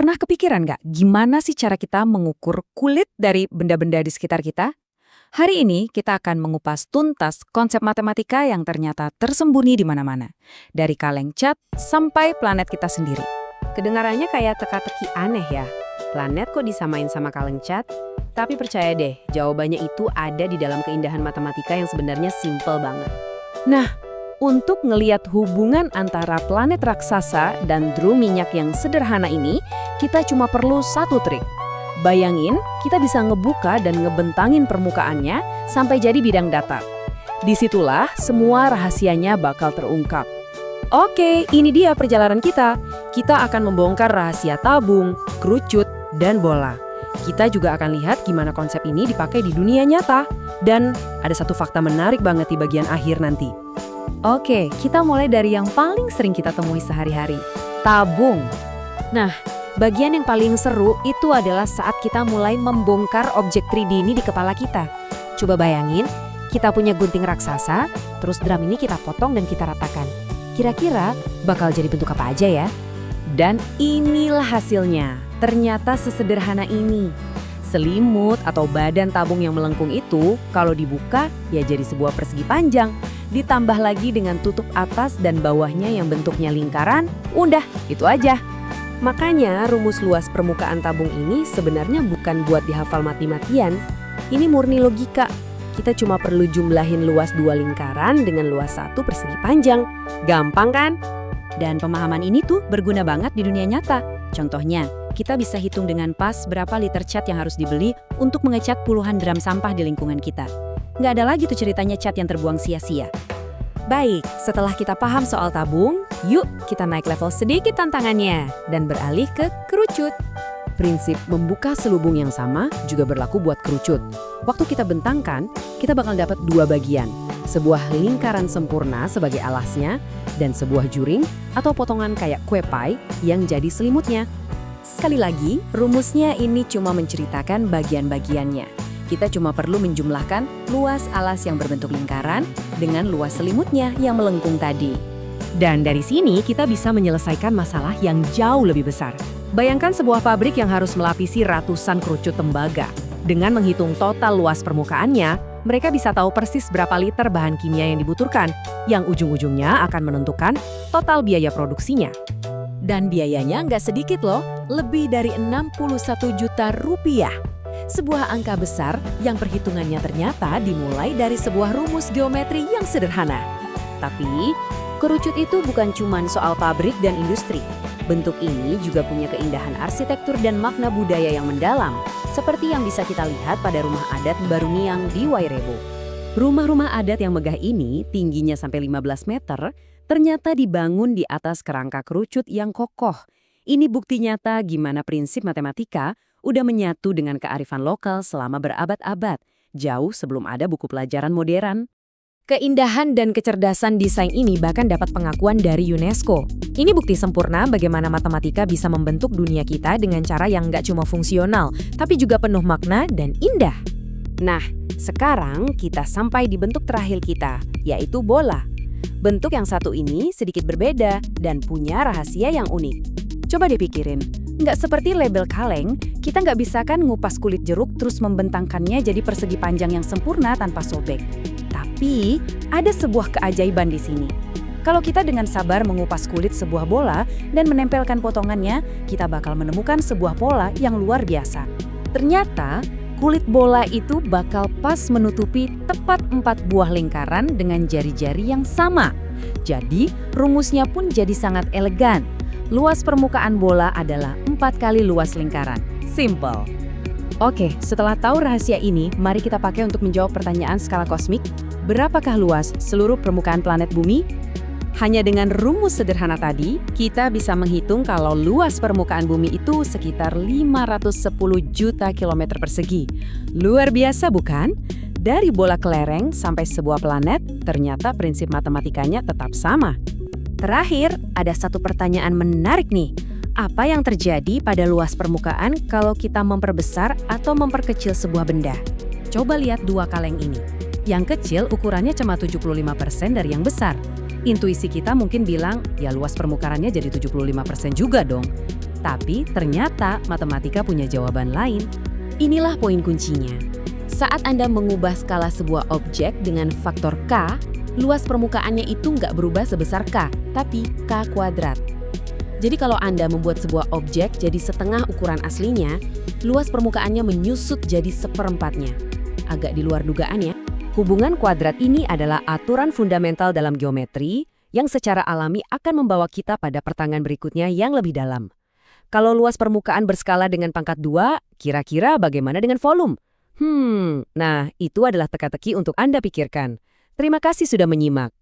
Pernah kepikiran nggak gimana sih cara kita mengukur kulit dari benda-benda di sekitar kita? Hari ini kita akan mengupas tuntas konsep matematika yang ternyata tersembunyi di mana-mana. Dari kaleng cat sampai planet kita sendiri. Kedengarannya kayak teka-teki aneh ya. Planet kok disamain sama kaleng cat? Tapi percaya deh, jawabannya itu ada di dalam keindahan matematika yang sebenarnya simple banget. Nah, untuk ngeliat hubungan antara planet raksasa dan drum minyak yang sederhana ini, kita cuma perlu satu trik. Bayangin, kita bisa ngebuka dan ngebentangin permukaannya sampai jadi bidang datar. Disitulah semua rahasianya bakal terungkap. Oke, ini dia perjalanan kita. Kita akan membongkar rahasia tabung, kerucut, dan bola. Kita juga akan lihat gimana konsep ini dipakai di dunia nyata. Dan ada satu fakta menarik banget di bagian akhir nanti. Oke, kita mulai dari yang paling sering kita temui sehari-hari, tabung. Nah, bagian yang paling seru itu adalah saat kita mulai membongkar objek 3D ini di kepala kita. Coba bayangin, kita punya gunting raksasa, terus drum ini kita potong dan kita ratakan. Kira-kira bakal jadi bentuk apa aja ya? Dan inilah hasilnya. Ternyata sesederhana ini. Selimut atau badan tabung yang melengkung itu, kalau dibuka, ya jadi sebuah persegi panjang. Ditambah lagi dengan tutup atas dan bawahnya yang bentuknya lingkaran, udah, itu aja. Makanya rumus luas permukaan tabung ini sebenarnya bukan buat dihafal mati-matian. Ini murni logika. Kita cuma perlu jumlahin luas 2 lingkaran dengan luas 1 persegi panjang. Gampang kan? Dan pemahaman ini tuh berguna banget di dunia nyata. Contohnya, kita bisa hitung dengan pas berapa liter cat yang harus dibeli untuk mengecat puluhan drum sampah di lingkungan kita. Nggak ada lagi tuh ceritanya cat yang terbuang sia-sia. Baik, setelah kita paham soal tabung, yuk kita naik level sedikit tantangannya dan beralih ke kerucut. Prinsip membuka selubung yang sama juga berlaku buat kerucut. Waktu kita bentangkan, kita bakal dapat 2 bagian. Sebuah lingkaran sempurna sebagai alasnya dan sebuah juring atau potongan kayak kue pie yang jadi selimutnya. Sekali lagi, rumusnya ini cuma menceritakan bagian-bagiannya. Kita cuma perlu menjumlahkan luas alas yang berbentuk lingkaran dengan luas selimutnya yang melengkung tadi. Dan dari sini kita bisa menyelesaikan masalah yang jauh lebih besar. Bayangkan sebuah pabrik yang harus melapisi ratusan kerucut tembaga. Dengan menghitung total luas permukaannya, mereka bisa tahu persis berapa liter bahan kimia yang dibutuhkan, yang ujung-ujungnya akan menentukan total biaya produksinya. Dan biayanya nggak sedikit loh, lebih dari 61 juta rupiah. Sebuah angka besar yang perhitungannya ternyata dimulai dari sebuah rumus geometri yang sederhana. Tapi, kerucut itu bukan cuma soal pabrik dan industri. Bentuk ini juga punya keindahan arsitektur dan makna budaya yang mendalam, seperti yang bisa kita lihat pada rumah adat Baruniang di Wairebo. Rumah-rumah adat yang megah ini, tingginya sampai 15 meter, ternyata dibangun di atas kerangka kerucut yang kokoh. Ini bukti nyata gimana prinsip matematika udah menyatu dengan kearifan lokal selama berabad-abad, jauh sebelum ada buku pelajaran modern. Keindahan dan kecerdasan desain ini bahkan dapat pengakuan dari UNESCO. Ini bukti sempurna bagaimana matematika bisa membentuk dunia kita dengan cara yang nggak cuma fungsional, tapi juga penuh makna dan indah. Nah, sekarang kita sampai di bentuk terakhir kita, yaitu bola. Bentuk yang satu ini sedikit berbeda dan punya rahasia yang unik. Coba dipikirin, nggak seperti label kaleng, kita nggak bisa kan ngupas kulit jeruk terus membentangkannya jadi persegi panjang yang sempurna tanpa sobek. Tapi, ada sebuah keajaiban di sini. Kalau kita dengan sabar mengupas kulit sebuah bola dan menempelkan potongannya, kita bakal menemukan sebuah pola yang luar biasa. Ternyata, kulit bola itu bakal pas menutupi tepat 4 buah lingkaran dengan jari-jari yang sama. Jadi, rumusnya pun jadi sangat elegan. Luas permukaan bola adalah 4 kali luas lingkaran. Simple. Oke, setelah tahu rahasia ini, mari kita pakai untuk menjawab pertanyaan skala kosmik. Berapakah luas seluruh permukaan planet bumi? Hanya dengan rumus sederhana tadi, kita bisa menghitung kalau luas permukaan bumi itu sekitar 510 juta kilometer persegi. Luar biasa bukan? Dari bola kelereng sampai sebuah planet, ternyata prinsip matematikanya tetap sama. Terakhir, ada satu pertanyaan menarik nih. Apa yang terjadi pada luas permukaan kalau kita memperbesar atau memperkecil sebuah benda? Coba lihat 2 kaleng ini. Yang kecil ukurannya cuma 75% dari yang besar. Intuisi kita mungkin bilang, ya luas permukaannya jadi 75% juga dong. Tapi ternyata matematika punya jawaban lain. Inilah poin kuncinya. Saat Anda mengubah skala sebuah objek dengan faktor K, luas permukaannya itu nggak berubah sebesar K, tapi K kuadrat. Jadi kalau Anda membuat sebuah objek jadi setengah ukuran aslinya, luas permukaannya menyusut jadi seperempatnya. Agak di luar dugaan ya. Hubungan kuadrat ini adalah aturan fundamental dalam geometri yang secara alami akan membawa kita pada pertanyaan berikutnya yang lebih dalam. Kalau luas permukaan berskala dengan pangkat 2, kira-kira bagaimana dengan volume? Nah, itu adalah teka-teki untuk Anda pikirkan. Terima kasih sudah menyimak.